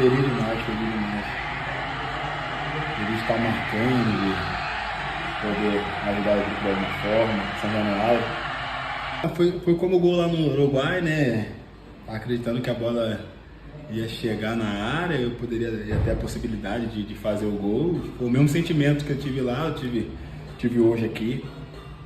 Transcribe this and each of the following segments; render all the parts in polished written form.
Feliz demais, feliz demais. Feliz de estar marcando, de poder ajudar o grupo de alguma forma, São Januário. Foi como o gol lá no Uruguai, né? Acreditando que a bola ia chegar na área, eu poderia ia ter a possibilidade de fazer o gol. Foi o mesmo sentimento que eu tive lá, eu tive hoje aqui.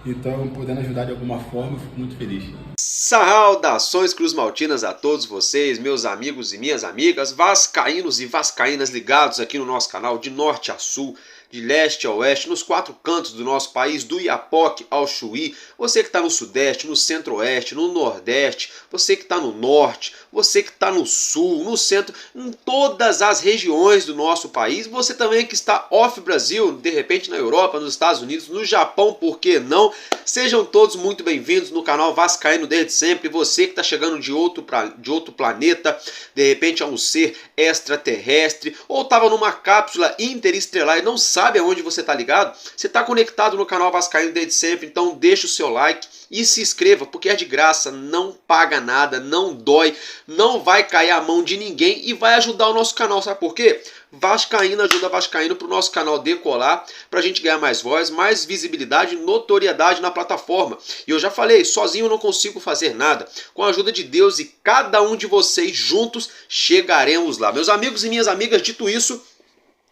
Então, podendo ajudar de alguma forma, eu fico muito feliz. Saudações cruzmaltinas a todos vocês, meus amigos e minhas amigas, vascaínos e vascaínas ligados aqui no nosso canal de norte a sul, de leste a oeste, nos quatro cantos do nosso país, do Iapoque ao Chuí, você que está no sudeste, no centro-oeste, no nordeste, você que está no norte, você que está no sul, no centro, em todas as regiões do nosso país, você também que está off Brasil, de repente na Europa, nos Estados Unidos, no Japão, por que não? Sejam todos muito bem-vindos no canal Vascaíno desde sempre. Você que está chegando de outro planeta, de repente é um ser extraterrestre, ou estava numa cápsula interestelar e não sabe aonde você está ligado, você está conectado no canal Vascaíno desde sempre, então deixa o seu like e se inscreva, porque é de graça, não paga nada, não dói, não vai cair a mão de ninguém e vai ajudar o nosso canal, sabe por quê? Vascaíno ajuda Vascaíno para o nosso canal decolar, para a gente ganhar mais voz, mais visibilidade e notoriedade na plataforma. E eu já falei, sozinho eu não consigo fazer nada. Com a ajuda de Deus e cada um de vocês juntos, chegaremos lá. Meus amigos e minhas amigas, dito isso,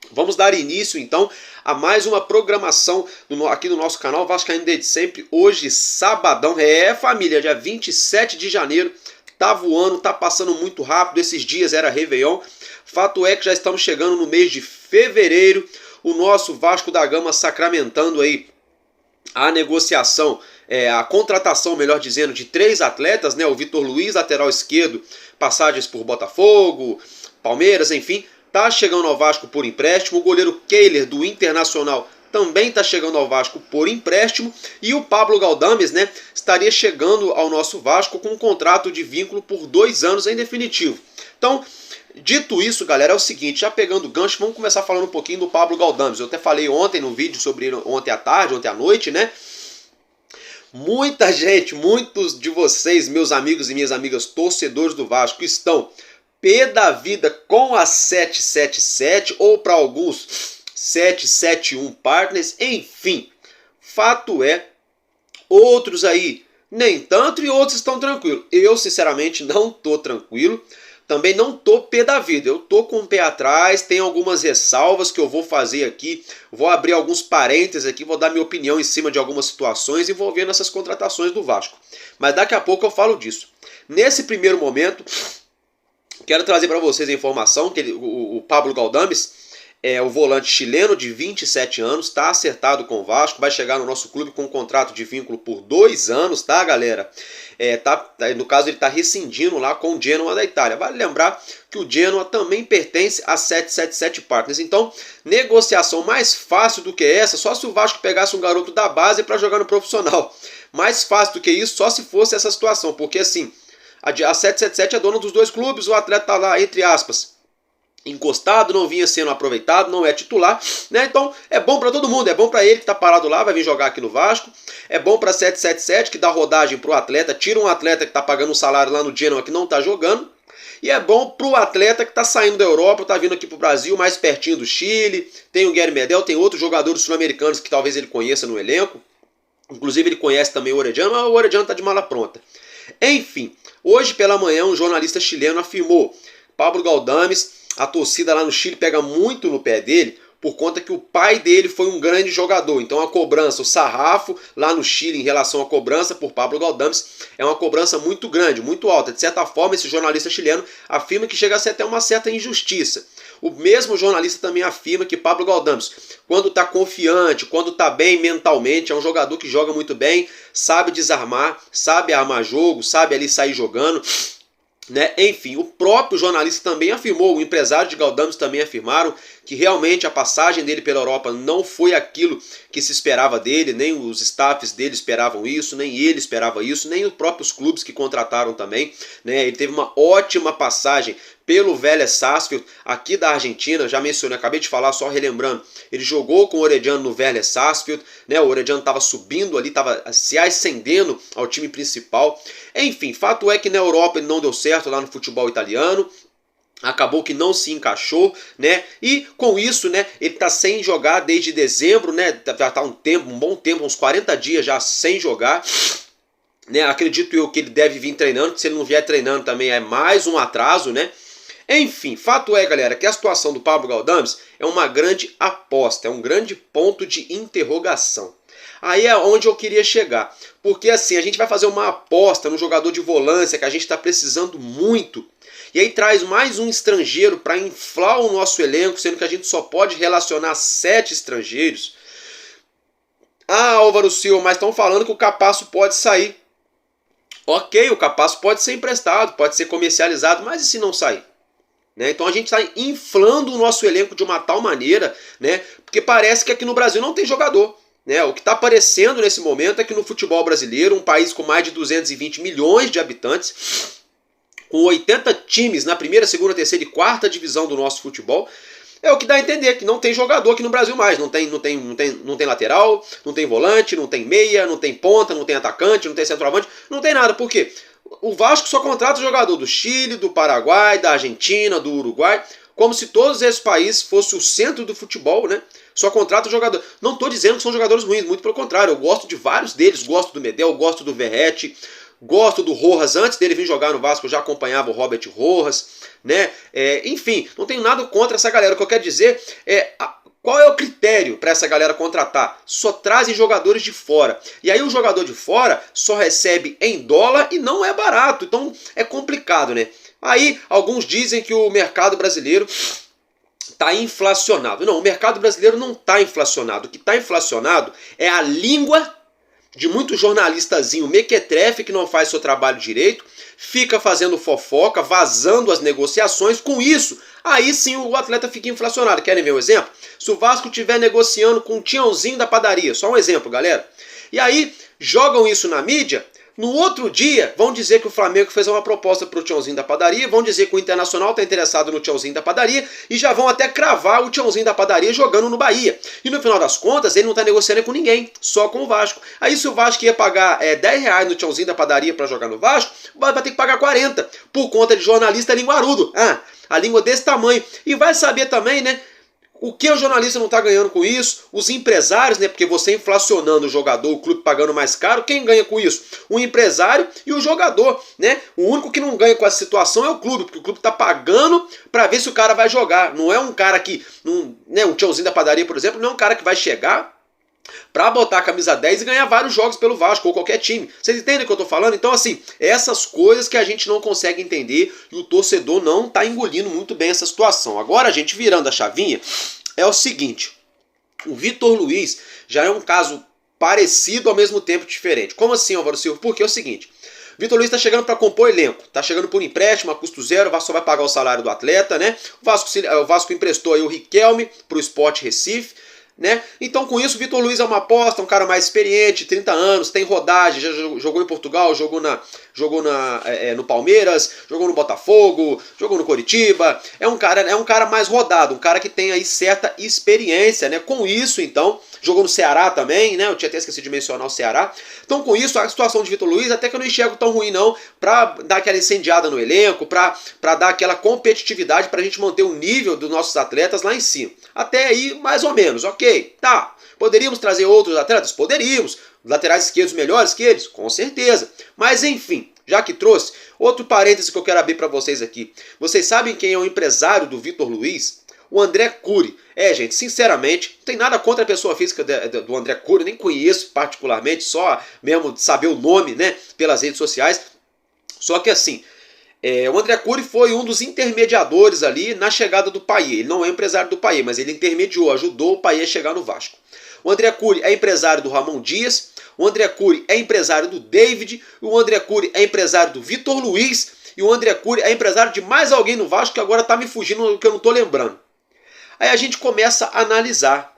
vamos dar início então a mais uma programação aqui no nosso canal Vascaíno desde sempre. Hoje, sabadão, família, dia 27 de janeiro. Tá voando, tá passando muito rápido. Esses dias era Réveillon. Fato é que já estamos chegando no mês de fevereiro. O nosso Vasco da Gama sacramentando aí a negociação, a contratação, melhor dizendo, de 3 atletas, né? O Vitor Luiz, lateral esquerdo, passagens por Botafogo, Palmeiras, enfim. Tá chegando ao Vasco por empréstimo. O goleiro Kehler, do Internacional, também está chegando ao Vasco por empréstimo. E o Pablo Galdames, né, estaria chegando ao nosso Vasco com um contrato de vínculo por 2 anos em definitivo. Então, dito isso, galera, é o seguinte, já pegando o gancho, vamos começar falando um pouquinho do Pablo Galdames. Eu até falei ontem no vídeo sobre ele, ontem à tarde, ontem à noite, né? Muita gente, muitos de vocês, meus amigos e minhas amigas torcedores do Vasco, estão pé da vida com a 777 ou para alguns 771 Partners, enfim. Fato é, outros aí nem tanto e outros estão tranquilos. Eu, sinceramente, não tô tranquilo. Também não tô pé da vida, eu tô com o pé atrás, tem algumas ressalvas que eu vou fazer aqui, vou abrir alguns parênteses aqui, vou dar minha opinião em cima de algumas situações envolvendo essas contratações do Vasco. Mas daqui a pouco eu falo disso. Nesse primeiro momento, quero trazer para vocês a informação que o Pablo Galdames, o volante chileno de 27 anos, está acertado com o Vasco, vai chegar no nosso clube com um contrato de vínculo por 2 anos, tá, galera? No caso, ele está rescindindo lá com o Genoa da Itália. Vale lembrar que o Genoa também pertence a 777 Partners. Então, negociação mais fácil do que essa, só se o Vasco pegasse um garoto da base para jogar no profissional. Mais fácil do que isso, só se fosse essa situação, porque assim, a 777 é dona dos 2 clubes, o atleta está lá, entre aspas, encostado, não vinha sendo aproveitado, não é titular, né? Então é bom para todo mundo, é bom para ele que está parado lá, vai vir jogar aqui no Vasco, é bom para 777 que dá rodagem para o atleta, tira um atleta que está pagando um salário lá no Genoa que não está jogando, e é bom para o atleta que está saindo da Europa, está vindo aqui para o Brasil, mais pertinho do Chile, tem o Guilherme Medel, tem outros jogadores sul-americanos que talvez ele conheça no elenco, inclusive ele conhece também o Orediano, mas o Orediano está de mala pronta. Enfim, hoje pela manhã um jornalista chileno afirmou: Pablo Galdames, a torcida lá no Chile pega muito no pé dele por conta que o pai dele foi um grande jogador. Então a cobrança, o sarrafo lá no Chile em relação à cobrança por Pablo Galdames é uma cobrança muito grande, muito alta. De certa forma, esse jornalista chileno afirma que chega a ser até uma certa injustiça. O mesmo jornalista também afirma que Pablo Galdames, quando está confiante, quando está bem mentalmente, é um jogador que joga muito bem, sabe desarmar, sabe armar jogo, sabe ali sair jogando, né? Enfim, o próprio jornalista também afirmou, o empresário de Galdames também afirmaram que realmente a passagem dele pela Europa não foi aquilo que se esperava dele, nem os staffs dele esperavam isso, nem ele esperava isso, nem os próprios clubes que contrataram também, né? Ele teve uma ótima passagem pelo Vélez Sarsfield, aqui da Argentina, já mencionei, acabei de falar, só relembrando, ele jogou com o Orediano no Vélez Sarsfield, né? O Orediano estava subindo ali, estava se ascendendo ao time principal. Enfim, fato é que na Europa ele não deu certo lá no futebol italiano. acabou que não se encaixou, né? E com isso, né, ele tá sem jogar desde dezembro, né? Já tá um bom tempo, uns 40 dias já sem jogar, né? Acredito eu que ele deve vir treinando, que se ele não vier treinando também é mais um atraso, né? Enfim, fato é, galera, que a situação do Pablo Galdames é uma grande aposta, é um grande ponto de interrogação. Aí é onde eu queria chegar, porque assim, a gente vai fazer uma aposta no jogador de volância que a gente está precisando muito, e aí traz mais um estrangeiro para inflar o nosso elenco, sendo que a gente só pode relacionar 7 estrangeiros. Ah, Álvaro Silva, mas estão falando que o Capasso pode sair. Ok, o Capasso pode ser emprestado, pode ser comercializado, mas e se não sair? Né? Então a gente está inflando o nosso elenco de uma tal maneira, né? Porque parece que aqui no Brasil não tem jogador. Né? O que está aparecendo nesse momento é que no futebol brasileiro, um país com mais de 220 milhões de habitantes, com 80 times na primeira, segunda, terceira e quarta divisão do nosso futebol, é o que dá a entender que não tem jogador aqui no Brasil mais. Não tem lateral, não tem volante, não tem meia, não tem ponta, não tem atacante, não tem centroavante, não tem nada. Por quê? O Vasco só contrata jogador do Chile, do Paraguai, da Argentina, do Uruguai, como se todos esses países fossem o centro do futebol, né? Só contrata jogador. Não estou dizendo que são jogadores ruins, muito pelo contrário. Eu gosto de vários deles. Gosto do Medel, gosto do Verratti, gosto do Rojas. Antes dele vir jogar no Vasco, eu já acompanhava o Robert Rojas, né? Enfim, não tenho nada contra essa galera. O que eu quero dizer é... Qual é o critério para essa galera contratar? Só trazem jogadores de fora. E aí o jogador de fora só recebe em dólar e não é barato. Então é complicado, né? Aí alguns dizem que o mercado brasileiro está inflacionado. Não, o mercado brasileiro não está inflacionado. O que está inflacionado é a língua de muito jornalistazinho mequetrefe que não faz seu trabalho direito, fica fazendo fofoca, vazando as negociações. Com isso, aí sim o atleta fica inflacionado. Querem ver um exemplo? Se o Vasco estiver negociando com o Tiãozinho da padaria, só um exemplo, galera. E aí jogam isso na mídia. No outro dia, vão dizer que o Flamengo fez uma proposta para o Tiãozinho da padaria, vão dizer que o Internacional está interessado no Tiãozinho da padaria e já vão até cravar o Tiãozinho da padaria jogando no Bahia. E no final das contas, ele não está negociando com ninguém, só com o Vasco. Aí se o Vasco ia pagar R$10 no Tiãozinho da padaria para jogar no Vasco, vai ter que pagar 40 por conta de jornalista linguarudo. A língua desse tamanho. E vai saber também, né? O que o jornalista não está ganhando com isso? Os empresários, né? Porque você inflacionando o jogador, o clube pagando mais caro, quem ganha com isso? O empresário e o jogador, né? O único que não ganha com essa situação é o clube, porque o clube está pagando para ver se o cara vai jogar. Não é um cara que, né? Um Tiãozinho da padaria, por exemplo, não é um cara que vai chegar para botar a camisa 10 e ganhar vários jogos pelo Vasco ou qualquer time. Vocês entendem o que eu tô falando? Então, assim, essas coisas que a gente não consegue entender e o torcedor não tá engolindo muito bem essa situação. Agora, a gente virando a chavinha, é o seguinte: o Vitor Luiz já é um caso parecido ao mesmo tempo diferente. Como assim, Álvaro Silva? Porque é o seguinte: Vitor Luiz está chegando para compor elenco, está chegando por empréstimo a custo zero, o Vasco só vai pagar o salário do atleta, né? O Vasco emprestou aí o Riquelme para o Sport Recife, né? Então com isso o Vitor Luiz é uma aposta, um cara mais experiente, 30 anos, tem rodagem, já jogou em Portugal, jogou no Palmeiras, jogou no Botafogo, jogou no Coritiba, é um cara mais rodado, um cara que tem aí certa experiência, né? Com isso então, jogou no Ceará também, né? Eu tinha até esquecido de mencionar o Ceará. Então com isso a situação de Vitor Luiz até que eu não enxergo tão ruim não, para dar aquela incendiada no elenco, para dar aquela competitividade para a gente manter o nível dos nossos atletas lá em cima. Até aí mais ou menos, ok, tá. Poderíamos trazer outros atletas? Poderíamos. Laterais esquerdos melhores que eles? Com certeza. Mas enfim, já que trouxe, outro parêntese que eu quero abrir para vocês aqui. Vocês sabem quem é o empresário do Vitor Luiz? O André Cury. Gente, sinceramente, não tem nada contra a pessoa física do André Cury, nem conheço particularmente, só mesmo de saber o nome, né, pelas redes sociais. Só que assim, o André Cury foi um dos intermediadores ali na chegada do Payet. Ele não é empresário do Payet, mas ele intermediou, ajudou o Payet a chegar no Vasco. O André Cury é empresário do Ramon Dias, o André Cury é empresário do David, o André Cury é empresário do Vitor Luiz e o André Cury é empresário de mais alguém no Vasco que agora está me fugindo, que eu não estou lembrando. Aí a gente começa a analisar,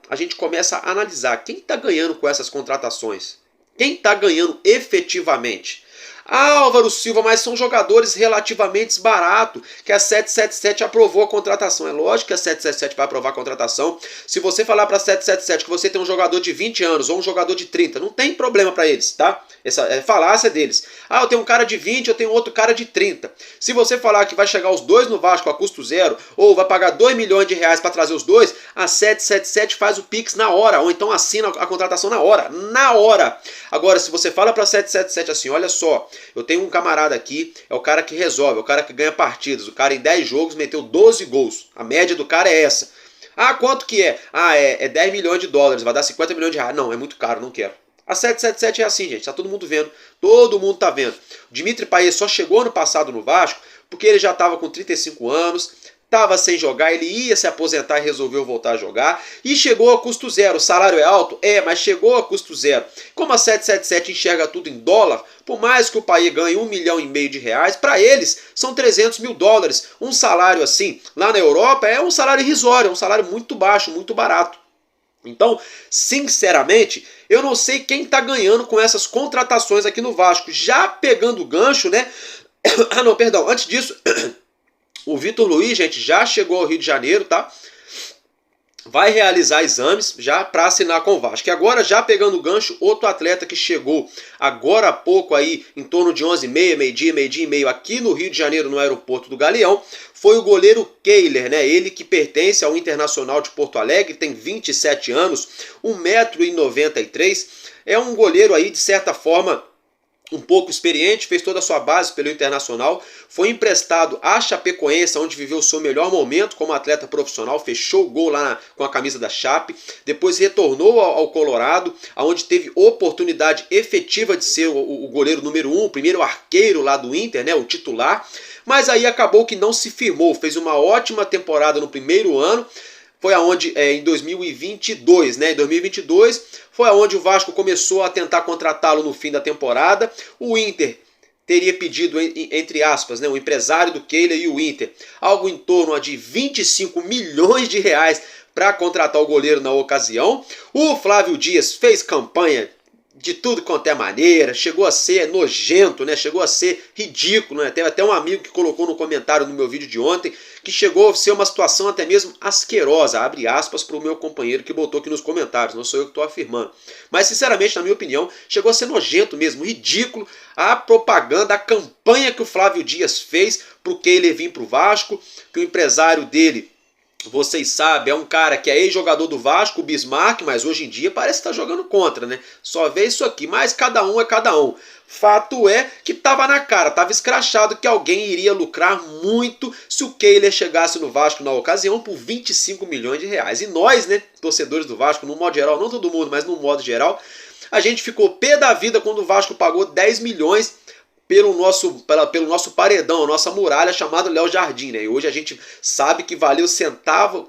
quem está ganhando com essas contratações, quem está ganhando efetivamente. Ah, Álvaro Silva, mas são jogadores relativamente baratos, que a 777 aprovou a contratação. É lógico que a 777 vai aprovar a contratação. Se você falar para a 777 que você tem um jogador de 20 anos ou um jogador de 30, não tem problema para eles, tá? Essa é falácia deles. Ah, eu tenho um cara de 20, eu tenho outro cara de 30. Se você falar que vai chegar os dois no Vasco a custo zero, ou vai pagar 2 milhões de reais para trazer os dois, a 777 faz o Pix na hora, ou então assina a contratação na hora. Na hora! Agora, se você fala para a 777 assim, olha só, eu tenho um camarada aqui, é o cara que resolve, é o cara que ganha partidas. O cara em 10 jogos meteu 12 gols. A média do cara é essa. Ah, quanto que é? Ah, é 10 milhões de dólares, vai dar 50 milhões de reais. Não, é muito caro, não quero. A 777 é assim, gente, tá todo mundo vendo. Todo mundo tá vendo. O Dimitri Payet só chegou ano passado no Vasco porque ele já estava com 35 anos, estava sem jogar, ele ia se aposentar e resolveu voltar a jogar. E chegou a custo zero. O salário é alto? É, mas chegou a custo zero. Como a 777 enxerga tudo em dólar, por mais que o Payet ganhe 1,5 milhão de reais, para eles são 300 mil dólares. Um salário assim, lá na Europa, é um salário irrisório, é um salário muito baixo, muito barato. Então, sinceramente, eu não sei quem está ganhando com essas contratações aqui no Vasco. Já pegando o gancho, né? Ah, não, perdão. Antes disso, o Vitor Luiz, gente, já chegou ao Rio de Janeiro, tá? Vai realizar exames já para assinar com o Vasco. E agora, já pegando o gancho, outro atleta que chegou agora há pouco aí, em torno de 11h30, meio-dia e meio, aqui no Rio de Janeiro, no aeroporto do Galeão, foi o goleiro Kehler, né? Ele que pertence ao Internacional de Porto Alegre, tem 27 anos, 1,93 m, é um goleiro aí, de certa forma, um pouco experiente, fez toda a sua base pelo Internacional, foi emprestado à Chapecoense, onde viveu o seu melhor momento como atleta profissional, fechou o gol lá com a camisa da Chape, depois retornou ao Colorado, onde teve oportunidade efetiva de ser o goleiro número 1, o primeiro arqueiro lá do Inter, né, o titular, mas aí acabou que não se firmou, fez uma ótima temporada no primeiro ano, foi aonde em 2022, né? Em 2022 foi aonde o Vasco começou a tentar contratá-lo no fim da temporada. O Inter teria pedido, entre aspas, né, o empresário do Kehler e o Inter, algo em torno de 25 milhões de reais para contratar o goleiro na ocasião. O Flávio Dias fez campanha de tudo quanto é maneira, chegou a ser nojento, né? Chegou a ser ridículo, né? Teve até um amigo que colocou no comentário no meu vídeo de ontem que chegou a ser uma situação até mesmo asquerosa, abre aspas para o meu companheiro que botou aqui nos comentários, não sou eu que estou afirmando. Mas sinceramente, na minha opinião, chegou a ser nojento mesmo, ridículo a propaganda, a campanha que o Flávio Dias fez para o Kehler vir para o Vasco, que o empresário dele, vocês sabem, é um cara que é ex-jogador do Vasco, o Bismarck, mas hoje em dia parece que está jogando contra, né? Só vê isso aqui, mas cada um é cada um. Fato é que estava na cara, estava escrachado que alguém iria lucrar muito se o Kehler chegasse no Vasco na ocasião por 25 milhões de reais. E nós, né, torcedores do Vasco, no modo geral, não todo mundo, mas no modo geral, a gente ficou pé da vida quando o Vasco pagou 10 milhões pelo nosso paredão, a nossa muralha chamado Léo Jardim, né? E hoje a gente sabe que valeu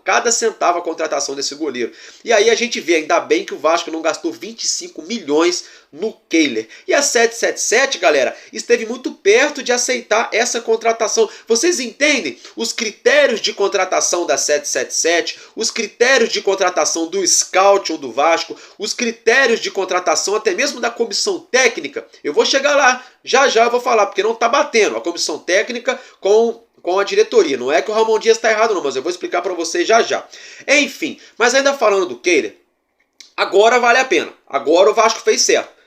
cada centavo a contratação desse goleiro. E aí a gente vê, ainda bem que o Vasco não gastou 25 milhões no Kehler. E a 777, galera, esteve muito perto de aceitar essa contratação. Vocês entendem os critérios de contratação da 777, os critérios de contratação do Scout ou do Vasco, os critérios de contratação até mesmo da comissão técnica? Eu vou chegar lá, já eu vou falar, porque não está batendo a comissão técnica com a diretoria. Não é que o Ramon Dias está errado não, mas eu vou explicar para vocês já. Enfim, mas ainda falando do Kehler, agora vale a pena. Agora o Vasco fez certo.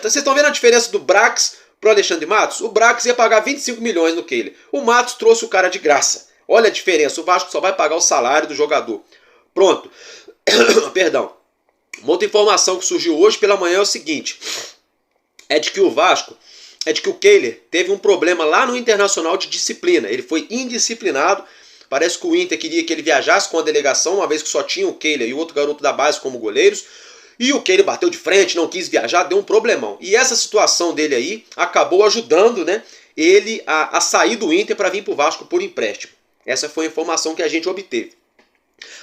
Vocês estão vendo a diferença do Brax pro Alexandre Matos? O Brax ia pagar 25 milhões no Kehler. O Matos trouxe o cara de graça. Olha a diferença. O Vasco só vai pagar o salário do jogador. Pronto. Perdão. Uma outra informação que surgiu hoje pela manhã é o seguinte. É de que o Kehler teve um problema lá no Internacional de disciplina. Ele foi indisciplinado. Parece que o Inter queria que ele viajasse com a delegação, uma vez que só tinha o Kehler e o outro garoto da base como goleiros. E o Kehler bateu de frente, não quis viajar, deu um problemão. E essa situação dele aí acabou ajudando, né, ele a sair do Inter para vir para o Vasco por empréstimo. Essa foi a informação que a gente obteve.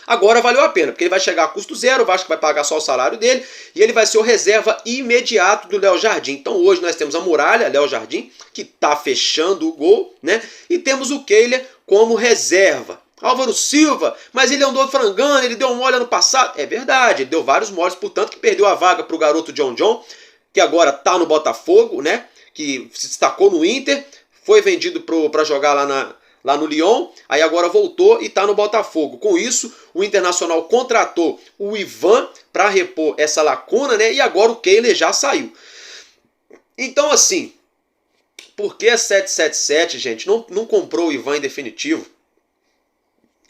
Agora valeu a pena, porque ele vai chegar a custo zero, o Vasco vai pagar só o salário dele e ele vai ser o reserva imediato do Léo Jardim. Então hoje nós temos a muralha, Léo Jardim, que está fechando o gol, né? E temos o Kehler como reserva. Álvaro Silva, mas ele andou frangando, ele deu um mole ano passado. É verdade, ele deu vários moles, portanto que perdeu a vaga para o garoto John, que agora está no Botafogo, né? que se destacou no Inter, foi vendido para jogar lá no Lyon, aí agora voltou e está no Botafogo. Com isso, o Internacional contratou o Ivan para repor essa lacuna, né? E agora o Kehler já saiu. Então, assim, por que a 777, gente, não comprou o Ivan em definitivo?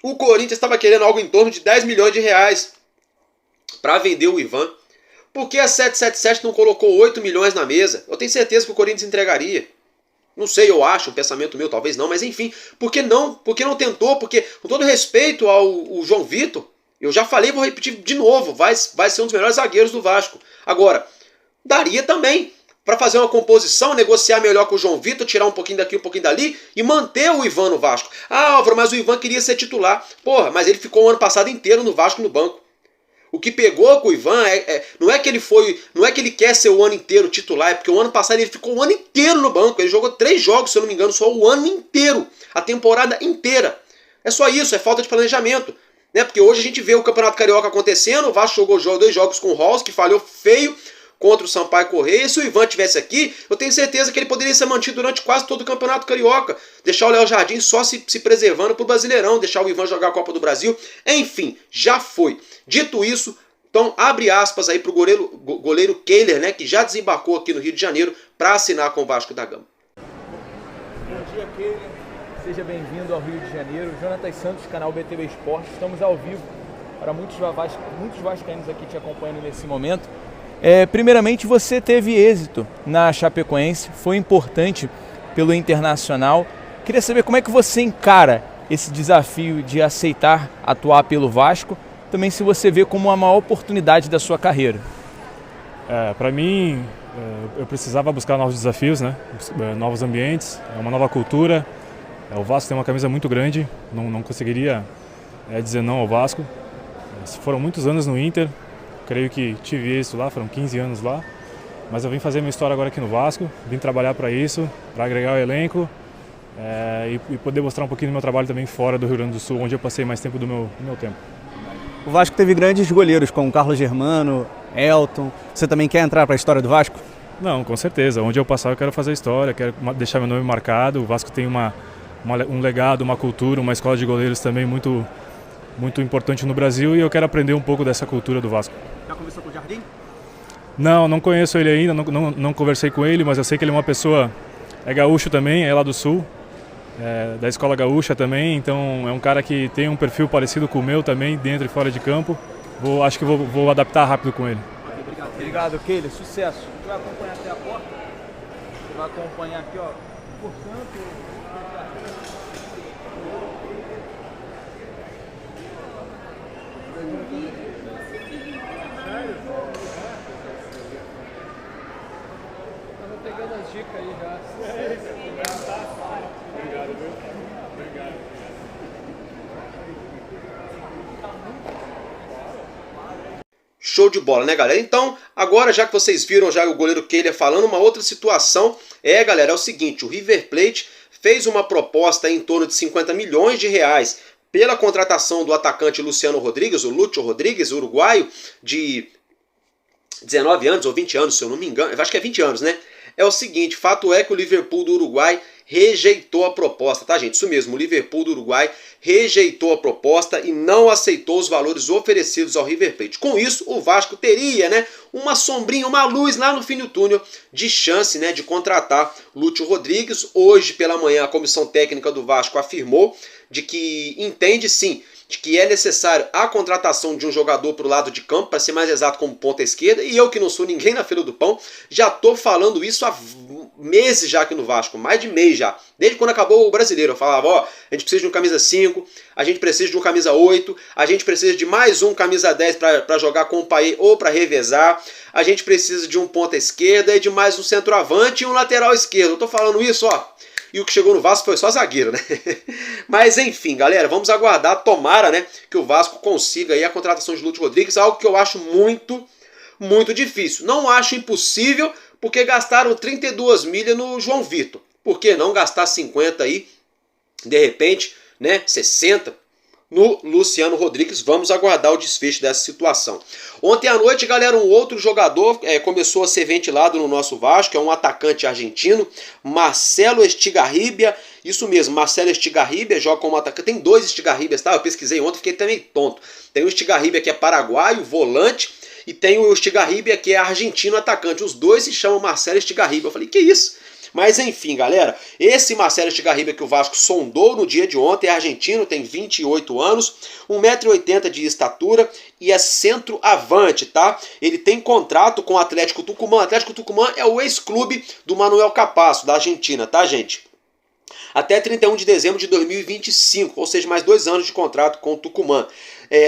O Corinthians estava querendo algo em torno de 10 milhões de reais para vender o Ivan. Por que a 777 não colocou 8 milhões na mesa? Eu tenho certeza que o Corinthians entregaria. Não sei, eu acho, um pensamento meu, talvez não, mas enfim. Por que não? Por que não tentou? Porque, com todo respeito ao João Vitor, eu já falei, vou repetir de novo, vai ser um dos melhores zagueiros do Vasco. Agora, daria também para fazer uma composição, negociar melhor com o João Vitor, tirar um pouquinho daqui, um pouquinho dali e manter o Ivan no Vasco. Ah, Álvaro, mas o Ivan queria ser titular. Porra, mas ele ficou o ano passado inteiro no Vasco no banco. O que pegou com o Ivan não é que ele quer ser o ano inteiro titular, é porque o ano passado ele ficou o ano inteiro no banco. Ele jogou 3 jogos, se eu não me engano, só o ano inteiro, a temporada inteira. É só isso, é falta de planejamento. Né? Porque hoje a gente vê o Campeonato Carioca acontecendo, o Vasco jogou 2 jogos com o Halls, que falhou feio contra o Sampaio Corrêa. E se o Ivan tivesse aqui, eu tenho certeza que ele poderia ser mantido durante quase todo o Campeonato Carioca. Deixar o Léo Jardim só se preservando pro Brasileirão, deixar o Ivan jogar a Copa do Brasil. Enfim, já foi. Dito isso, então abre aspas aí pro goleiro Kehler, né, que já desembarcou aqui no Rio de Janeiro para assinar com o Vasco da Gama. Bom dia, Kehler. Seja bem-vindo ao Rio de Janeiro. Jonatas Santos, canal BTV Esporte. Estamos ao vivo para muitos vascaínos aqui te acompanhando nesse momento. Primeiramente, você teve êxito na Chapecoense, foi importante pelo Internacional. Queria saber como é que você encara esse desafio de aceitar atuar pelo Vasco, também se você vê como a maior oportunidade da sua carreira. Para mim, eu precisava buscar novos desafios, né? Novos ambientes, uma nova cultura. O Vasco tem uma camisa muito grande, não conseguiria dizer não ao Vasco. Foram muitos anos no Inter. Creio que tive isso lá, foram 15 anos lá, mas eu vim fazer minha história agora aqui no Vasco, vim trabalhar para isso, para agregar o elenco e poder mostrar um pouquinho do meu trabalho também fora do Rio Grande do Sul, onde eu passei mais tempo do meu tempo. O Vasco teve grandes goleiros como Carlos Germano, Elton. Você também quer entrar para a história do Vasco? Não, com certeza. Onde eu passar eu quero fazer história, quero deixar meu nome marcado. O Vasco tem um legado, uma cultura, uma escola de goleiros também muito importante no Brasil e eu quero aprender um pouco dessa cultura do Vasco. Já conversou com o Jardim? Não conheço ele ainda, não conversei com ele, mas eu sei que ele é uma pessoa, é gaúcho também, é lá do Sul, da escola gaúcha também, então é um cara que tem um perfil parecido com o meu também, dentro e fora de campo. Acho que vou adaptar rápido com ele. Obrigado, Kehler. Sucesso. Você vai acompanhar até a porta? Você vai acompanhar aqui, ó. Portanto... pegando as dicas aí já. Obrigado, viu? Obrigado. Show de bola, né, galera? Então, agora já que vocês viram já o goleiro Kehler falando, uma outra situação galera, é o seguinte, o River Plate fez uma proposta em torno de 50 milhões de reais pela contratação do atacante Luciano Rodrigues, o Lúcio Rodrigues, uruguaio, de 19 anos ou 20 anos, se eu não me engano, eu acho que é 20 anos, né? É o seguinte, fato é que o Liverpool do Uruguai rejeitou a proposta, tá, gente? Isso mesmo, o Liverpool do Uruguai rejeitou a proposta e não aceitou os valores oferecidos ao River Plate. Com isso, o Vasco teria, né, uma sombrinha, uma luz lá no fim do túnel de chance, né, de contratar Lúcio Rodrigues. Hoje pela manhã a comissão técnica do Vasco afirmou de que entende sim de que é necessário a contratação de um jogador para o lado de campo, para ser mais exato como ponta esquerda, e eu que não sou ninguém na fila do pão, já estou falando isso há meses já aqui no Vasco, mais de mês já, desde quando acabou o Brasileiro. Eu falava, ó, a gente precisa de um camisa 5, a gente precisa de um camisa 8, a gente precisa de mais um camisa 10 para jogar com o Paê ou para revezar, a gente precisa de um ponta esquerda e de mais um centroavante e um lateral esquerdo. Eu tô falando isso, ó. E o que chegou no Vasco foi só zagueiro, né? Mas enfim, galera, vamos aguardar. Tomara, né, que o Vasco consiga aí a contratação de Lúcio Rodrigues, algo que eu acho muito, muito difícil. Não acho impossível, porque gastaram 32 milhas no João Vitor. Por que não gastar 50 aí, de repente, né, 60, no Luciano Rodrigues. Vamos aguardar o desfecho dessa situação. Ontem à noite, galera, um outro jogador começou a ser ventilado no nosso Vasco, é um atacante argentino, Marcelo Estigarribia. Isso mesmo, Marcelo Estigarribia joga como atacante. Tem 2 Estigarribias, tá? Eu pesquisei ontem, fiquei também tonto. Tem o Estigarribia que é paraguaio, volante, e tem o Estigarribia que é argentino, atacante. Os 2 se chamam Marcelo Estigarribia. Eu falei, que isso? Mas enfim, galera, esse Marcelo Estigarribia que o Vasco sondou no dia de ontem é argentino, tem 28 anos, 1,80 m de estatura e é centroavante, tá? Ele tem contrato com o Atlético Tucumã. O Atlético Tucumã é o ex-clube do Manuel Capasso, da Argentina, tá, gente? Até 31 de dezembro de 2025, ou seja, mais 2 anos de contrato com o Tucumã.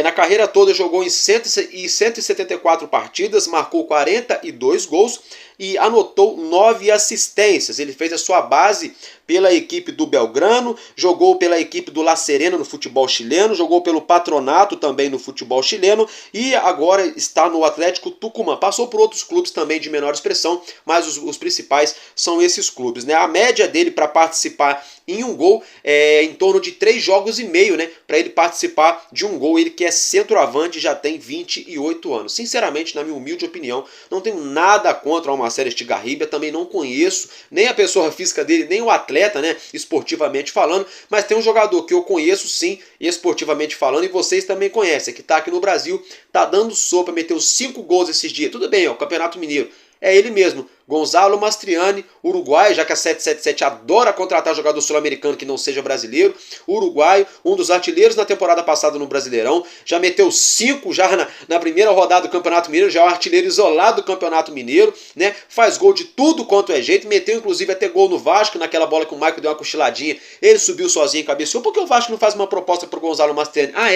Na carreira toda jogou em 174 partidas, marcou 42 gols e anotou 9 assistências. Ele fez a sua base pela equipe do Belgrano, jogou pela equipe do La Serena no futebol chileno, jogou pelo Patronato também no futebol chileno e agora está no Atlético Tucumã. Passou por outros clubes também de menor expressão, mas os principais são esses clubes, né? A média dele para participar em um gol é em torno de 3 jogos e meio, né? Para ele participar de um gol, ele que é centroavante já tem 28 anos. Sinceramente, na minha humilde opinião, não tenho nada contra o Marcelo Estigarribia, também não conheço nem a pessoa física dele, nem o atleta, né, esportivamente falando, mas tem um jogador que eu conheço sim, esportivamente falando, e vocês também conhecem, que tá aqui no Brasil, tá dando sopa, meteu 5 gols esses dias, tudo bem, ó, Campeonato Mineiro, é ele mesmo, Gonzalo Mastriani, uruguaio, já que a 777 adora contratar jogador sul-americano que não seja brasileiro, uruguaio, um dos artilheiros na temporada passada no Brasileirão, já meteu 5 já na primeira rodada do Campeonato Mineiro, já é um artilheiro isolado do Campeonato Mineiro, né? Faz gol de tudo quanto é jeito, meteu inclusive até gol no Vasco, naquela bola que o Michael deu uma cochiladinha, ele subiu sozinho e cabeceou. Por que o Vasco não faz uma proposta pro Gonzalo Mastriani? Ah,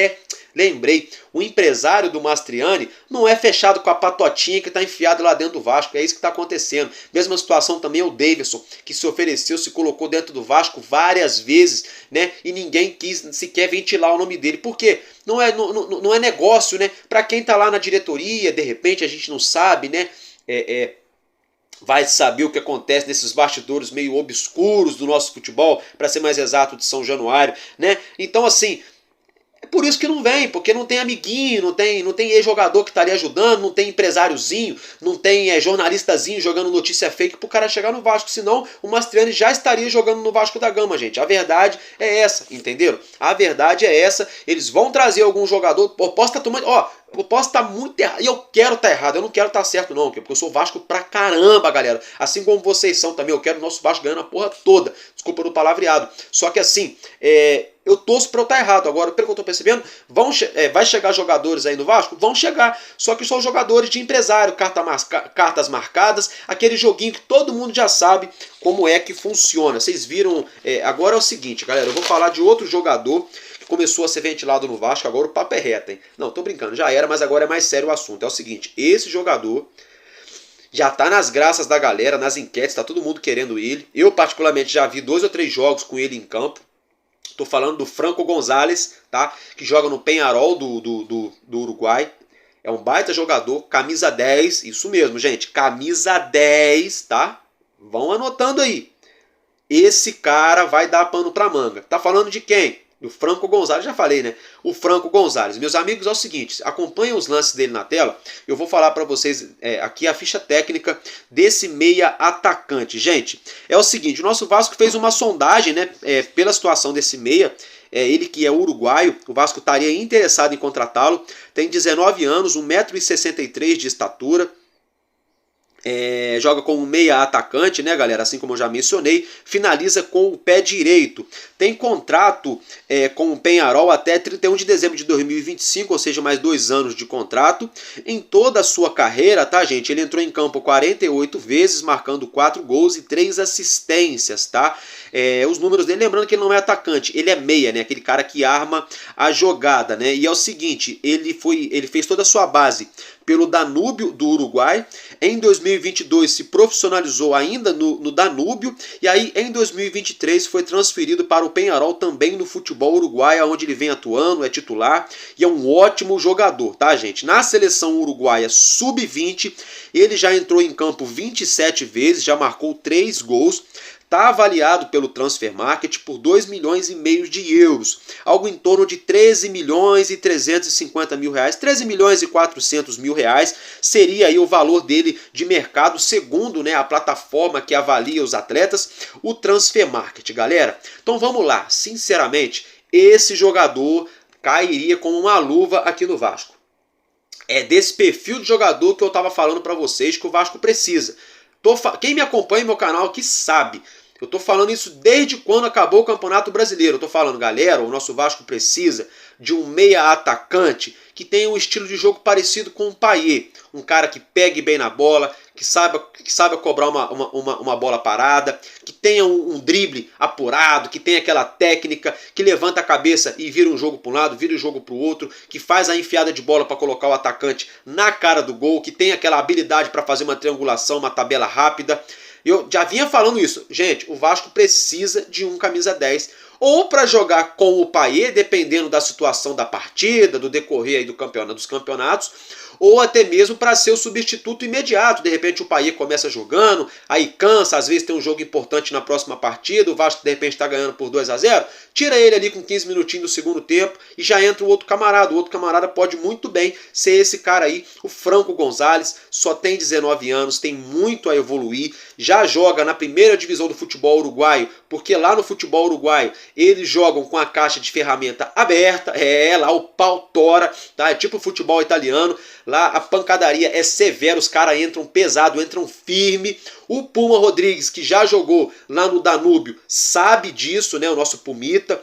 lembrei, o empresário do Mastriani não é fechado com a patotinha que está enfiado lá dentro do Vasco, é isso que está acontecendo. Mesma situação também é o Davidson, que se ofereceu, se colocou dentro do Vasco várias vezes, né? E ninguém quis sequer ventilar o nome dele. Por quê? Não é negócio, né? Para quem está lá na diretoria, de repente a gente não sabe, né? Vai saber o que acontece nesses bastidores meio obscuros do nosso futebol, para ser mais exato, de São Januário, né? Então, assim, é por isso que não vem, porque não tem amiguinho, não tem ex-jogador que estaria ajudando, não tem empresáriozinho, não tem jornalistazinho jogando notícia fake pro cara chegar no Vasco, senão o Mastriani já estaria jogando no Vasco da Gama, gente. A verdade é essa, entenderam? A verdade é essa, eles vão trazer algum jogador, eu posso estar tomando, eu posso estar muito errado, e eu quero estar errado, eu não quero estar certo não, porque eu sou Vasco pra caramba, galera, assim como vocês são também, eu quero o nosso Vasco ganhando a porra toda, desculpa no palavreado, só que assim, eu torço pra eu estar errado. Agora, pelo que eu tô percebendo, vai chegar jogadores aí no Vasco? Vão chegar, só que são jogadores de empresário, cartas marcadas, aquele joguinho que todo mundo já sabe como é que funciona. Vocês viram, agora é o seguinte, galera, eu vou falar de outro jogador que começou a ser ventilado no Vasco, agora o papo é reto, hein? Não, tô brincando, já era, mas agora é mais sério o assunto. É o seguinte, esse jogador já tá nas graças da galera, nas enquetes, tá todo mundo querendo ele. Eu particularmente já vi 2 ou 3 jogos com ele em campo. Tô falando do Franco Gonzalez, tá? Que joga no Peñarol do Uruguai. É um baita jogador, camisa 10, isso mesmo, gente, camisa 10, tá? Vão anotando aí. Esse cara vai dar pano pra manga. Tá falando de quem? Do Franco Gonzalez, já falei, né? O Franco Gonzalez. Meus amigos, é o seguinte, acompanhem os lances dele na tela. Eu vou falar para vocês aqui a ficha técnica desse meia atacante. Gente, é o seguinte, o nosso Vasco fez uma sondagem, né? Pela situação desse meia. Ele que é uruguaio, o Vasco estaria interessado em contratá-lo. Tem 19 anos, 1,63 m de estatura. Joga como meia atacante, né, galera? Assim como eu já mencionei, finaliza com o pé direito. Tem contrato com o Peñarol até 31 de dezembro de 2025, ou seja, mais 2 anos de contrato. Em toda a sua carreira, tá, gente? Ele entrou em campo 48 vezes, marcando 4 gols e 3 assistências, tá? Os números dele, lembrando que ele não é atacante, ele é meia, né? Aquele cara que arma a jogada, né? E é o seguinte, ele fez toda a sua base pelo Danúbio do Uruguai. Em 2022 se profissionalizou ainda no Danúbio e aí em 2023 foi transferido para o Peñarol também no futebol uruguaio, onde ele vem atuando, é titular e é um ótimo jogador, tá, gente? Na seleção uruguaia sub-20 ele já entrou em campo 27 vezes, já marcou 3 gols. está avaliado pelo Transfer Market por 2,5 milhões de euros, algo em torno de 13 milhões e 350 mil reais, 13 milhões e 400 mil reais seria aí o valor dele de mercado, segundo, né, a plataforma que avalia os atletas, o Transfer Market, galera. Então vamos lá, sinceramente, esse jogador cairia como uma luva aqui no Vasco. É desse perfil de jogador que eu estava falando para vocês que o Vasco precisa. Quem me acompanha no meu canal aqui sabe. Eu tô falando isso desde quando acabou o Campeonato Brasileiro. Eu tô falando, galera, o nosso Vasco precisa de um meia atacante que tenha um estilo de jogo parecido com o Payet. Um cara que pegue bem na bola, que saiba cobrar uma bola parada, que tenha um drible apurado, que tenha aquela técnica, que levanta a cabeça e vira um jogo para um lado, vira um jogo para o outro, que faz a enfiada de bola para colocar o atacante na cara do gol, que tenha aquela habilidade para fazer uma triangulação, uma tabela rápida. Eu já vinha falando isso. Gente, o Vasco precisa de um camisa 10. Ou para jogar com o Payet, dependendo da situação da partida, do decorrer aí dos campeonatos, ou até mesmo para ser o substituto imediato. De repente o Payet começa jogando, aí cansa, às vezes tem um jogo importante na próxima partida, o Vasco de repente está ganhando por 2-0, tira ele ali com 15 minutinhos do segundo tempo e já entra o outro camarada. O outro camarada pode muito bem ser esse cara aí, o Franco Gonzalez, só tem 19 anos, tem muito a evoluir, já joga na primeira divisão do futebol uruguaio, porque lá no futebol uruguaio eles jogam com a caixa de ferramenta aberta, lá o pau tora, tá? É tipo o futebol italiano. Lá a pancadaria é severa, os caras entram pesado, entram firme. O Puma Rodrigues, que já jogou lá no Danúbio, sabe disso, né? O nosso Pumita.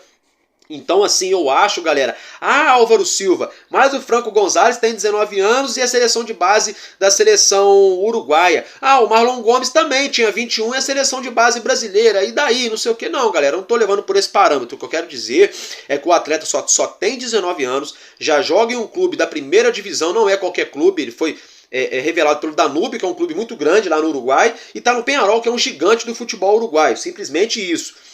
Então assim, eu acho, galera, Álvaro Silva, mas o Franco Gonzalez tem 19 anos e a seleção de base da seleção uruguaia. O Marlon Gomes também tinha 21 e a seleção de base brasileira. E daí, não sei o que não, galera, eu não tô levando por esse parâmetro. O que eu quero dizer é que o atleta só tem 19 anos, já joga em um clube da primeira divisão, não é qualquer clube, ele foi revelado pelo Danúbio, que é um clube muito grande lá no Uruguai, e tá no Peñarol, que é um gigante do futebol uruguaio, simplesmente isso.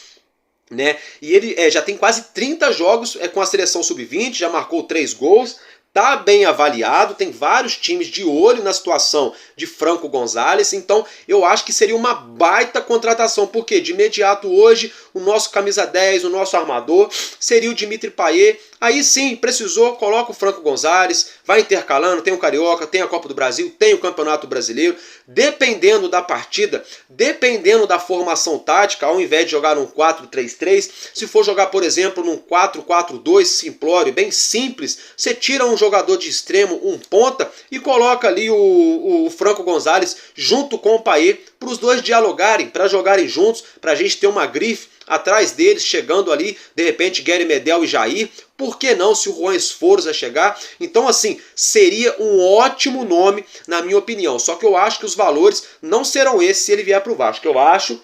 Né? E ele já tem quase 30 jogos com a seleção sub-20, já marcou 3 gols, tá bem avaliado, tem vários times de olho na situação de Franco Gonzalez, então eu acho que seria uma baita contratação, porque de imediato hoje o nosso camisa 10, o nosso armador seria o Dimitri Payet. Aí sim, precisou, coloca o Franco Gonzalez, vai intercalando, tem o Carioca, tem a Copa do Brasil, tem o Campeonato Brasileiro. Dependendo da partida, dependendo da formação tática, ao invés de jogar num 4-3-3, se for jogar, por exemplo, num 4-4-2 simplório, bem simples, você tira um jogador de extremo, um ponta, e coloca ali o Franco Gonzalez junto com o Payet, para os dois dialogarem, para jogarem juntos, para a gente ter uma grife atrás deles, chegando ali, de repente, Gary Medel e Jair. Por que não, se o Juan Esforza chegar? Então, assim, seria um ótimo nome, na minha opinião. Só que eu acho que os valores não serão esses se ele vier para o Vasco. Eu acho,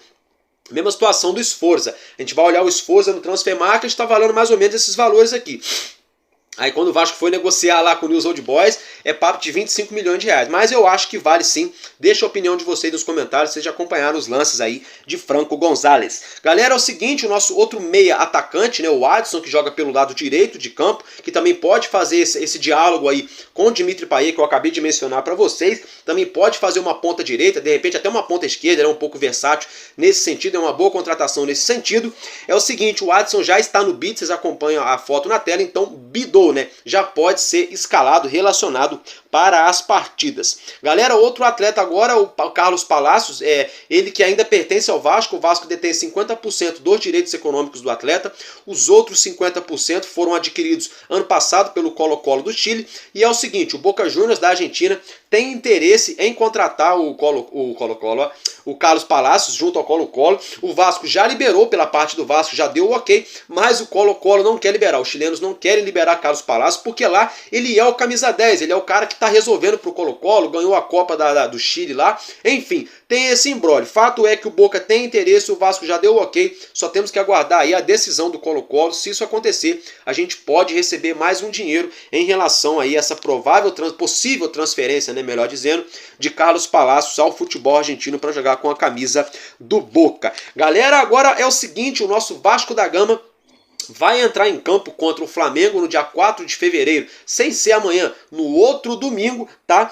mesma situação do Esforza. A gente vai olhar o Esforza no Transfer Market, está valendo mais ou menos esses valores aqui. Aí quando o Vasco foi negociar lá com o News Old Boys, é papo de 25 milhões de reais. Mas eu acho que vale sim. Deixa a opinião de vocês nos comentários. Vocês já acompanharam os lances aí de Franco Gonzalez. Galera, é o seguinte, o nosso outro meia atacante, né, o Adson, que joga pelo lado direito de campo, que também pode fazer esse diálogo aí com o Dimitri Payet, que eu acabei de mencionar para vocês. Também pode fazer uma ponta direita, de repente até uma ponta esquerda, ele é um pouco versátil nesse sentido, é uma boa contratação nesse sentido. É o seguinte, o Adson já está no bid, vocês acompanham a foto na tela, então bidou, né? Já pode ser escalado, relacionado para as partidas. Galera, outro atleta agora, o Carlos Palacios, ele que ainda pertence ao Vasco. O Vasco detém 50% dos direitos econômicos do atleta. Os outros 50% foram adquiridos ano passado pelo Colo-Colo do Chile. E é o seguinte, o Boca Juniors da Argentina tem interesse em contratar o Carlos Palacios junto ao Colo-Colo. O Vasco já liberou, pela parte do Vasco já deu o ok, mas o Colo-Colo não quer liberar. Os chilenos não querem liberar Carlos Palacios, porque lá ele é o camisa 10, ele é o cara que está resolvendo para o Colo-Colo, ganhou a Copa do Chile lá, enfim, tem esse imbróglio. Fato é que o Boca tem interesse, o Vasco já deu o ok, só temos que aguardar aí a decisão do Colo-Colo. Se isso acontecer, a gente pode receber mais um dinheiro em relação aí a essa possível transferência, né, melhor dizendo, de Carlos Palacios ao futebol argentino para jogar com a camisa do Boca. Galera, agora é o seguinte, o nosso Vasco da Gama vai entrar em campo contra o Flamengo no dia 4 de fevereiro, sem ser amanhã, no outro domingo, tá?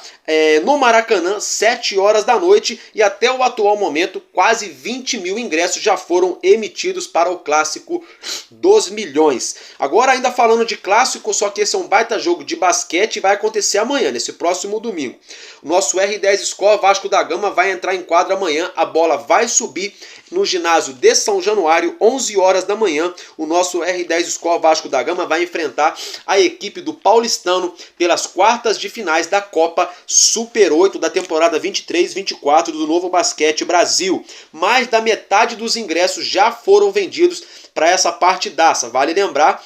No Maracanã, 7 horas da noite, e até o atual momento, quase 20 mil ingressos já foram emitidos para o Clássico dos Milhões. Agora, ainda falando de clássico, só que esse é um baita jogo de basquete e vai acontecer amanhã, nesse próximo domingo. O nosso R10 Score Vasco da Gama vai entrar em quadra amanhã, a bola vai subir no ginásio de São Januário, 11 horas da manhã. O nosso R10 Score Vasco da Gama vai enfrentar a equipe do Paulistano pelas quartas de finais da Copa Super 8 da temporada 23-24 do Novo Basquete Brasil. Mais da metade dos ingressos já foram vendidos para essa partidaça. Vale lembrar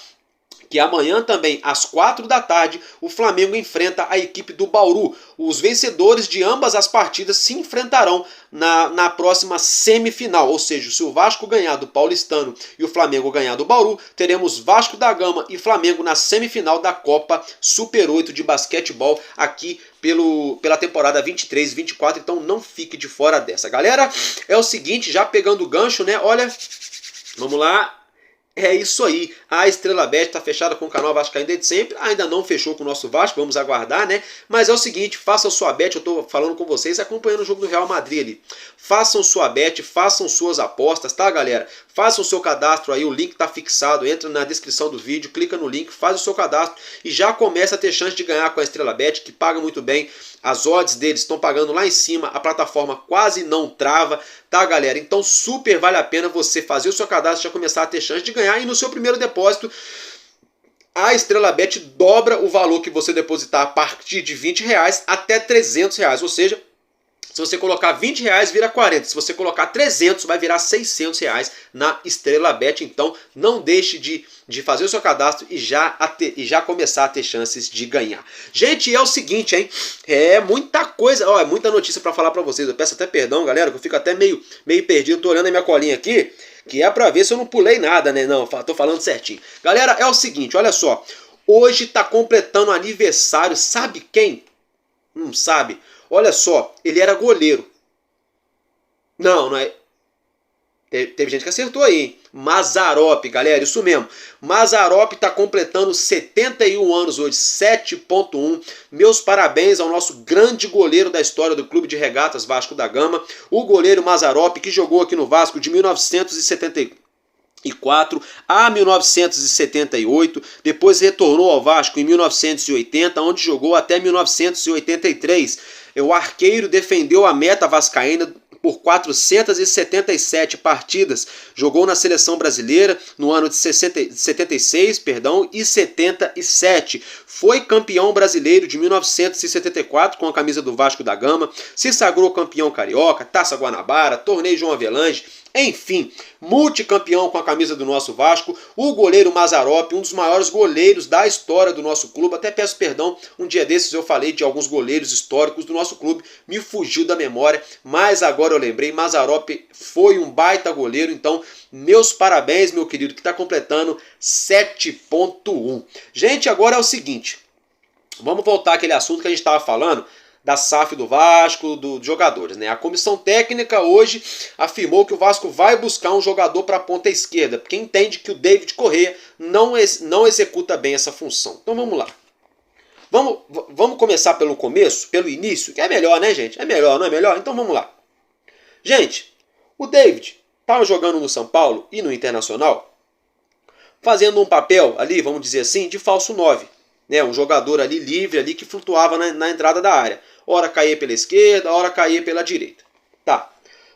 que amanhã também, às 4 da tarde, o Flamengo enfrenta a equipe do Bauru. Os vencedores de ambas as partidas se enfrentarão na próxima semifinal. Ou seja, se o Vasco ganhar do Paulistano e o Flamengo ganhar do Bauru, teremos Vasco da Gama e Flamengo na semifinal da Copa Super 8 de basquetebol aqui pela temporada 23-24. Então não fique de fora dessa. Galera, é o seguinte, já pegando o gancho, né? Olha, vamos lá. É isso aí, a Estrela Bet está fechada com o canal Vascaíno desde sempre, ainda não fechou com o nosso Vasco, vamos aguardar, né? Mas é o seguinte, façam sua bet, eu estou falando com vocês, acompanhando o jogo do Real Madrid ali. Façam sua bet, façam suas apostas, tá, galera? Façam o seu cadastro aí, o link está fixado, entra na descrição do vídeo, clica no link, faz o seu cadastro e já começa a ter chance de ganhar com a Estrela Bet, que paga muito bem. As odds deles estão pagando lá em cima, a plataforma quase não trava, tá, galera? Então super vale a pena você fazer o seu cadastro e já começar a ter chance de ganhar. E no seu primeiro depósito, a Estrela Bet dobra o valor que você depositar a partir de R$20 até R$300, ou seja, se você colocar R$20, vira 40. Se você colocar 300, vai virar R$600 na Estrela Bet. Então, não deixe de fazer o seu cadastro e já começar a ter chances de ganhar. Gente, é o seguinte, hein? É muita coisa, ó, é muita notícia para falar para vocês. Eu peço até perdão, galera, que eu fico até meio perdido. Tô olhando a minha colinha aqui, que é para ver se eu não pulei nada, né? Não, tô falando certinho. Galera, é o seguinte, olha só. Hoje tá completando aniversário, sabe quem? Não sabe? Olha só, ele era goleiro. Não é. Teve gente que acertou aí, hein? Mazzaropi, galera, isso mesmo. Mazzaropi está completando 71 anos hoje, 7.1. Meus parabéns ao nosso grande goleiro da história do Clube de Regatas Vasco da Gama, o goleiro Mazzaropi, que jogou aqui no Vasco de 1974 a 1978, depois retornou ao Vasco em 1980, onde jogou até 1983. O arqueiro defendeu a meta vascaína por 477 partidas, jogou na seleção brasileira no ano de 76 e 77. Foi campeão brasileiro de 1974 com a camisa do Vasco da Gama, se sagrou campeão carioca, Taça Guanabara, Torneio João Avelange, enfim, multicampeão com a camisa do nosso Vasco. O goleiro Mazzaropi, um dos maiores goleiros da história do nosso clube. Até peço perdão, um dia desses eu falei de alguns goleiros históricos do nosso clube, me fugiu da memória, mas agora eu lembrei, Mazzaropi foi um baita goleiro. Então, meus parabéns, meu querido, que está completando 7.1. Gente, agora é o seguinte, vamos voltar àquele assunto que a gente estava falando, da SAF do Vasco, dos jogadores, né? A comissão técnica hoje afirmou que o Vasco vai buscar um jogador para a ponta esquerda, porque entende que o David Corrêa não executa bem essa função. Então vamos lá. Vamos começar pelo começo, pelo início, que é melhor, né, gente? É melhor, não é melhor? Então vamos lá. Gente, o David estava jogando no São Paulo e no Internacional, fazendo um papel ali, vamos dizer assim, de falso 9. Né? Um jogador ali livre, ali que flutuava na entrada da área. Ora caía pela esquerda, ora caía pela direita. Tá.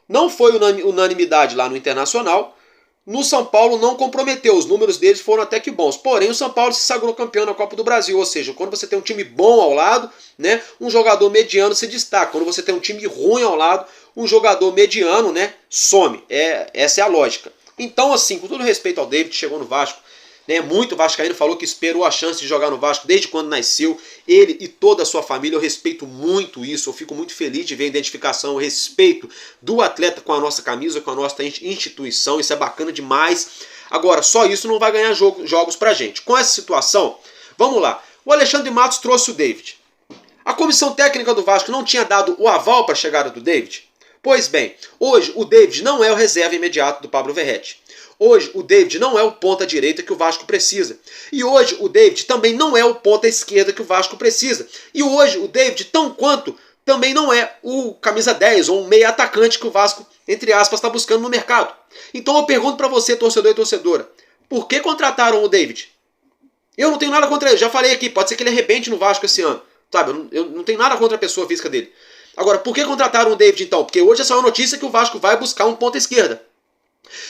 Não foi unanimidade lá no Internacional. No São Paulo não comprometeu, os números deles foram até que bons. Porém, o São Paulo se sagrou campeão na Copa do Brasil. Ou seja, quando você tem um time bom ao lado, né, um jogador mediano se destaca. Quando você tem um time ruim ao lado, um jogador mediano, né, some. Essa é a lógica. Então, assim, com todo respeito ao David, chegou no Vasco, né, muito vascaíno falou que esperou a chance de jogar no Vasco desde quando nasceu. Ele e toda a sua família, eu respeito muito isso. Eu fico muito feliz de ver a identificação, o respeito do atleta com a nossa camisa, com a nossa instituição. Isso é bacana demais. Agora, só isso não vai ganhar jogos pra gente. Com essa situação, vamos lá. O Alexandre Matos trouxe o David. A comissão técnica do Vasco não tinha dado o aval para a chegada do David? Pois bem, hoje o David não é o reserva imediato do Pablo Verratti. Hoje o David não é o ponta direita que o Vasco precisa. E hoje o David também não é o ponta esquerda que o Vasco precisa. E hoje o David, tão quanto, também não é o camisa 10 ou um meia atacante que o Vasco, entre aspas, está buscando no mercado. Então eu pergunto para você, torcedor e torcedora, por que contrataram o David? Eu não tenho nada contra ele, já falei aqui, pode ser que ele arrebente no Vasco esse ano. Sabe, eu não tenho nada contra a pessoa física dele. Agora, por que contrataram o David então? Porque hoje essa é uma notícia que o Vasco vai buscar um ponta esquerda.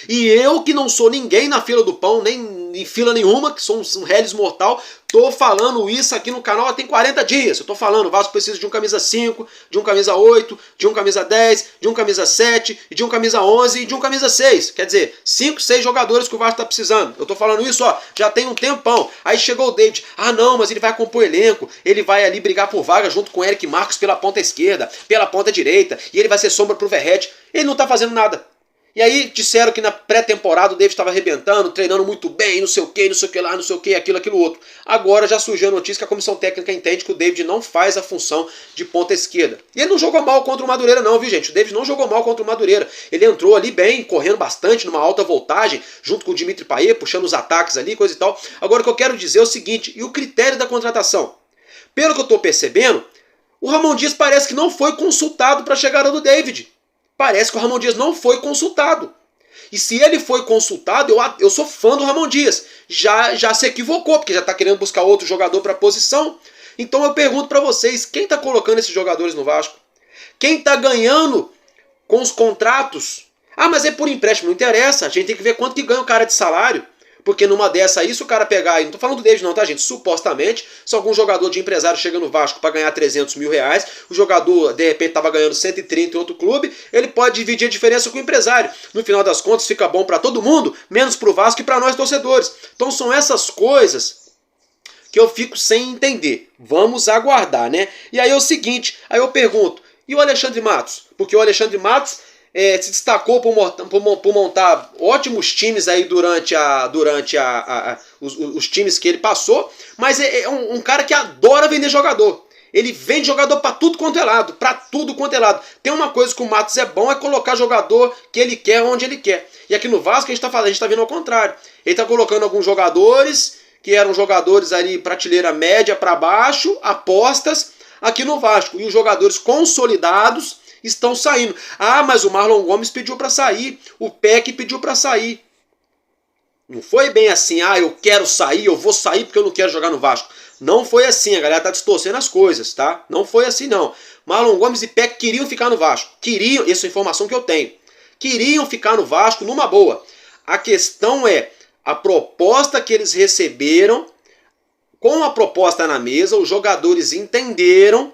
E eu, que não sou ninguém na fila do pão, nem em fila nenhuma, que sou um reles mortal, tô falando isso aqui no canal há tem 40 dias. Eu tô falando, o Vasco precisa de um camisa 5, de um camisa 8, de um camisa 10, de um camisa 7, de um camisa 11 e de um camisa 6. Quer dizer, 5, 6 jogadores que o Vasco tá precisando. Eu tô falando isso, ó, já tem um tempão. Aí chegou o David, ah não, mas ele vai compor elenco, ele vai ali brigar por vaga junto com o Eric Marcos pela ponta esquerda, pela ponta direita, e ele vai ser sombra pro Verratti. Ele não tá fazendo nada. E aí disseram que na pré-temporada o David estava arrebentando, treinando muito bem, não sei o que, não sei o que lá, não sei o que, aquilo outro. Agora já surgiu a notícia que a comissão técnica entende que o David não faz a função de ponta esquerda. E ele não jogou mal contra o Madureira não, viu gente? O David não jogou mal contra o Madureira. Ele entrou ali bem, correndo bastante, numa alta voltagem, junto com o Dimitri Payet, puxando os ataques ali, coisa e tal. Agora o que eu quero dizer é o seguinte, e o critério da contratação? Pelo que eu estou percebendo, o Ramon Dias parece que não foi consultado para a chegada do David. Parece que o Ramon Dias não foi consultado. E se ele foi consultado, eu sou fã do Ramon Dias. Já se equivocou, porque já está querendo buscar outro jogador para a posição. Então eu pergunto para vocês, quem está colocando esses jogadores no Vasco? Quem está ganhando com os contratos? Ah, mas é por empréstimo, não interessa. A gente tem que ver quanto que ganha o cara de salário. Porque numa dessa aí, se o cara pegar, e não tô falando do David não, tá gente? Supostamente, se algum jogador de empresário chega no Vasco para ganhar 300 mil reais, o jogador de repente tava ganhando 130 em outro clube, ele pode dividir a diferença com o empresário. No final das contas fica bom para todo mundo, menos pro Vasco e para nós torcedores. Então são essas coisas que eu fico sem entender. Vamos aguardar, né? E aí é o seguinte, aí eu pergunto, e o Alexandre Matos? Porque o Alexandre Matos se destacou por montar ótimos times aí durante os times que ele passou, mas é um cara que adora vender jogador. Ele vende jogador para tudo quanto é lado, para tudo quanto é lado. Tem uma coisa que o Matos é bom, é colocar jogador que ele quer onde ele quer. E aqui no Vasco a gente tá vendo ao contrário. Ele tá colocando alguns jogadores que eram jogadores ali prateleira média para baixo, apostas, aqui no Vasco. E os jogadores consolidados estão saindo. Ah, mas o Marlon Gomes pediu para sair, o Peck pediu para sair. Não foi bem assim, ah, eu quero sair, eu vou sair porque eu não quero jogar no Vasco. Não foi assim, a galera tá distorcendo as coisas, tá? Não foi assim não. Marlon Gomes e Peck queriam ficar no Vasco. Queriam, essa é a informação que eu tenho. Queriam ficar no Vasco numa boa. A questão é, a proposta que eles receberam, com a proposta na mesa, os jogadores entenderam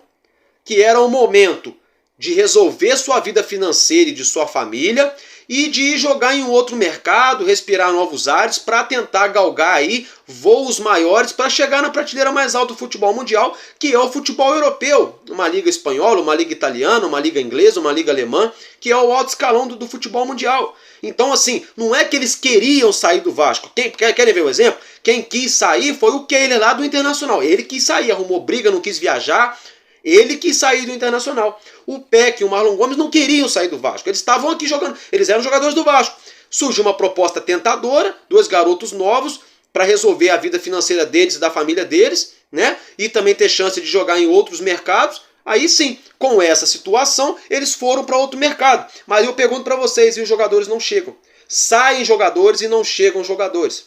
que era o momento de resolver sua vida financeira e de sua família e de ir jogar em um outro mercado, respirar novos ares para tentar galgar aí voos maiores para chegar na prateleira mais alta do futebol mundial, que é o futebol europeu. Uma liga espanhola, uma liga italiana, uma liga inglesa, uma liga alemã, que é o alto escalão do futebol mundial. Então assim, não é que eles queriam sair do Vasco. Querem ver o exemplo? Quem quis sair foi o Kehler lá do Internacional. Ele quis sair, arrumou briga, não quis viajar. Ele quis sair do Internacional. O Peck e o Marlon Gomes não queriam sair do Vasco. Eles estavam aqui jogando. Eles eram jogadores do Vasco. Surgiu uma proposta tentadora, dois garotos novos, para resolver a vida financeira deles e da família deles, né? E também ter chance de jogar em outros mercados. Aí sim, com essa situação, eles foram para outro mercado. Mas eu pergunto para vocês, e os jogadores não chegam. Saem jogadores e não chegam jogadores.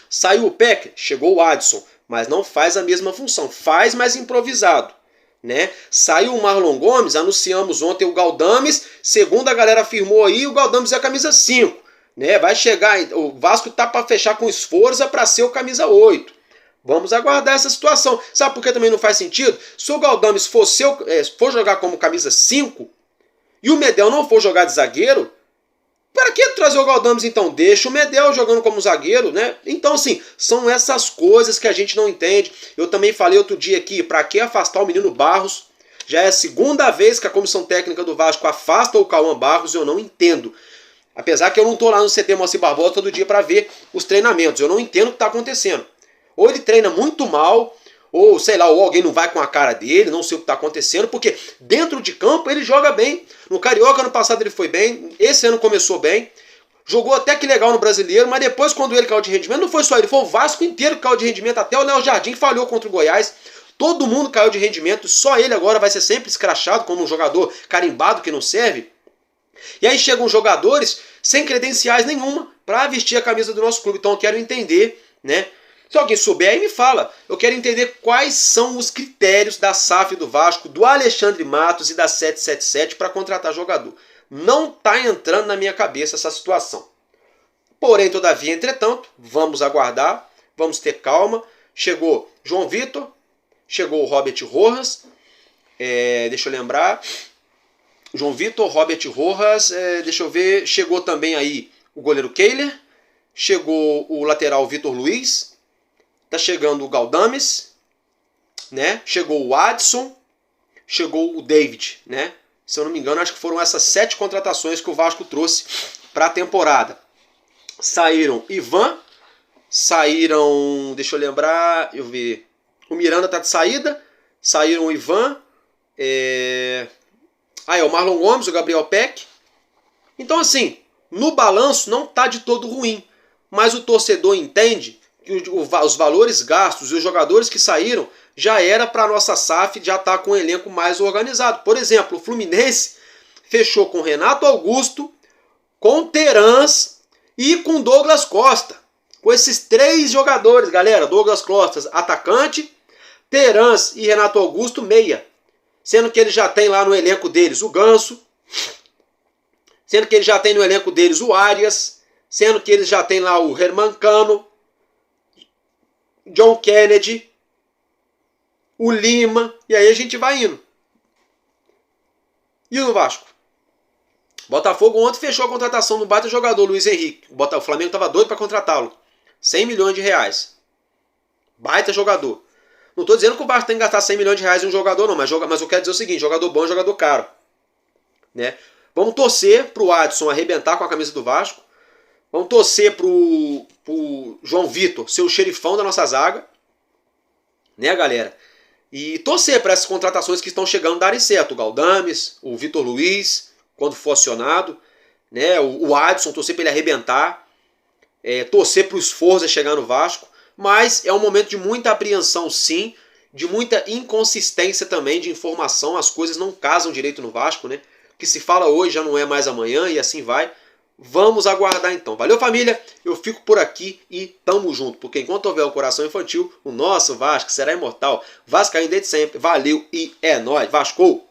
Saiu o Peck, chegou o Adson, mas não faz a mesma função. Faz, mas improvisado. Né? Saiu o Marlon Gomes, anunciamos ontem o Galdames, segundo a galera afirmou aí, o Galdames é a camisa 5, né? Vai chegar, o Vasco tá para fechar com esforço para ser o camisa 8. Vamos aguardar essa situação. Sabe por que também não faz sentido? Se o Galdames for jogar como camisa 5 e o Medel não for jogar de zagueiro, para que trazer o Galdames então? Deixa o Medel jogando como zagueiro, né? Então, assim, são essas coisas que a gente não entende. Eu também falei outro dia aqui, para que afastar o menino Barros? Já é a segunda vez que a comissão técnica do Vasco afasta o Cauã Barros, eu não entendo. Apesar que eu não tô lá no CT Moacir Barbosa todo dia para ver os treinamentos. Eu não entendo o que tá acontecendo. Ou ele treina muito mal, ou sei lá, ou alguém não vai com a cara dele, não sei o que está acontecendo, porque dentro de campo ele joga bem. No Carioca ano passado ele foi bem, esse ano começou bem. Jogou até que legal no Brasileiro, mas depois quando ele caiu de rendimento, não foi só ele, foi o Vasco inteiro que caiu de rendimento, até o Léo Jardim falhou contra o Goiás. Todo mundo caiu de rendimento, só ele agora vai ser sempre escrachado como um jogador carimbado que não serve. E aí chegam jogadores sem credenciais nenhuma para vestir a camisa do nosso clube. Então eu quero entender, né? Se alguém souber aí me fala. Eu quero entender quais são os critérios da SAF do Vasco, do Alexandre Matos e da 777 para contratar jogador. Não está entrando na minha cabeça essa situação. Porém, todavia, entretanto, vamos aguardar, vamos ter calma. Chegou João Vitor, chegou o Robert Rojas, deixa eu lembrar, João Vitor, Robert Rojas, deixa eu ver, chegou também aí o goleiro Kehler, chegou o lateral Vitor Luiz, tá chegando o Galdames, né? Chegou o Adson, chegou o David, né? Se eu não me engano, acho que foram essas 7 contratações que o Vasco trouxe para a temporada. Saíram Ivan, saíram, deixa eu lembrar, o Miranda tá de saída, saíram o Ivan, o Marlon Gomes, o Gabriel Peck. Então assim, no balanço não tá de todo ruim, mas o torcedor entende que os valores gastos e os jogadores que saíram já era para a nossa SAF já estar com um elenco mais organizado. Por exemplo, o Fluminense fechou com Renato Augusto, com Terans e com Douglas Costa. Com esses 3 jogadores, galera. Douglas Costa, atacante, Terans e Renato Augusto, meia. Sendo que ele já tem lá no elenco deles o Ganso, sendo que ele já tem no elenco deles o Arias, sendo que eles já tem lá o Herman Cano, John Kennedy, o Lima, e aí a gente vai indo. E no Vasco? Botafogo ontem fechou a contratação do baita jogador Luiz Henrique. O Flamengo estava doido para contratá-lo. 100 milhões de reais. Baita jogador. Não estou dizendo que o Vasco tem que gastar 100 milhões de reais em um jogador não, mas eu quero dizer o seguinte, jogador bom é jogador caro. Né? Vamos torcer para o Adson arrebentar com a camisa do Vasco. Vamos torcer pro João Vitor ser o xerifão da nossa zaga. Né, galera? E torcer para essas contratações que estão chegando darem certo. O Galdames, o Vitor Luiz, quando for acionado. Né? O Adson, torcer para ele arrebentar. Torcer para o Sforza chegar no Vasco. Mas é um momento de muita apreensão, sim. De muita inconsistência também de informação. As coisas não casam direito no Vasco, né? O que se fala hoje já não é mais amanhã e assim vai. Vamos aguardar então. Valeu, família? Eu fico por aqui e tamo junto. Porque enquanto houver o coração infantil, o nosso Vasco será imortal. Vascaíno desde sempre. Valeu e é nóis. Vasco!